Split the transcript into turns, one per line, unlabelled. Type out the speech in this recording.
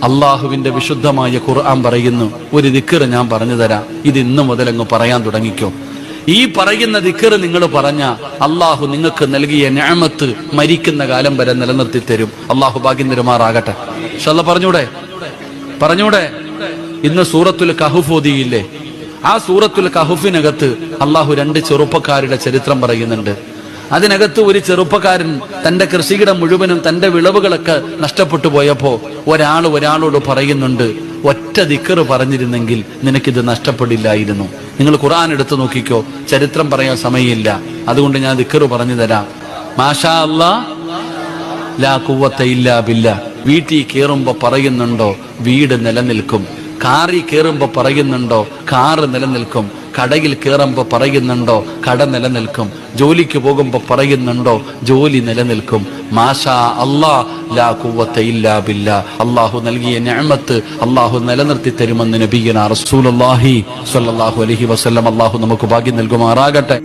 അള്ളാഹുവിന്റെ വിശുദ്ധമായ ഖുർആൻ പറയുന്നു, ഒരു ദിക്ർ ഞാൻ പറഞ്ഞു തരാം, ഇത് ഇന്ന് മുതൽ അങ്ങ് പറയാൻ തുടങ്ങിക്കോ. ഈ പറയുന്ന ദിക്ർ നിങ്ങൾ പറഞ്ഞ അള്ളാഹു നിങ്ങൾക്ക് നൽകിയ നിഅമത്ത് മരിക്കുന്ന കാലം വരെ നിലനിർത്തി തരും. അള്ളാഹു ഭാഗ്യം തരുമാറാകട്ടെ. പറഞ്ഞൂടെ ഇന്ന് സൂറത്തുൽ കഹ്ഫ് ഓതിയില്ലേ? ആ സൂറത്തുൽ കഹ്ഫിനകത്ത് അള്ളാഹു 2 ചെറുപ്പക്കാരുടെ ചരിത്രം പറയുന്നുണ്ട്. അതിനകത്ത് ഒരു ചെറുപ്പക്കാരൻ തന്റെ കൃഷിയിടം മുഴുവനും തന്റെ വിളവുകളൊക്കെ നഷ്ടപ്പെട്ടു പോയപ്പോ ഒരാളോട് പറയുന്നുണ്ട്, ഒറ്റ ദിക്ർ പറഞ്ഞിരുന്നെങ്കിൽ നിനക്കിത് നഷ്ടപ്പെടില്ലായിരുന്നു. നിങ്ങൾ ഖുർആൻ എടുത്തു നോക്കിക്കോ, ചരിത്രം പറയാൻ സമയമില്ല, അതുകൊണ്ട് ഞാൻ ദിക്ർ പറഞ്ഞു തരാം. മാഷാ അല്ലാഹ് ലാ ഖുവത ഇല്ലാ ബില്ലാ. വീട്ടിൽ കയറുമ്പോ പറയുന്നുണ്ടോ വീട് നിലനിൽക്കും. കാറിൽ കയറുമ്പോ പറയുന്നുണ്ടോ കാറ് നിലനിൽക്കും. കടയിൽ കയറുമ്പോ പറയുന്നുണ്ടോ കട നിലനിൽക്കും. ജോലിക്ക് പോകുമ്പോ പറയുന്നുണ്ടോ ജോലി നിലനിൽക്കും. മാഷാ അല്ലാഹ് ലാ ഖുവത ഇല്ലാ ബില്ലാ. അല്ലാഹു നൽകിയ നിഅമത്ത് അല്ലാഹു നിലനിർത്തി തരുമെന്ന് നബിയുനാ റസൂലുള്ളാഹി സ്വല്ലല്ലാഹു അലൈഹി വസല്ലം. അല്ലാഹു നമുക്ക് ഭാഗ്യം നൽകുമാറാകട്ടെ.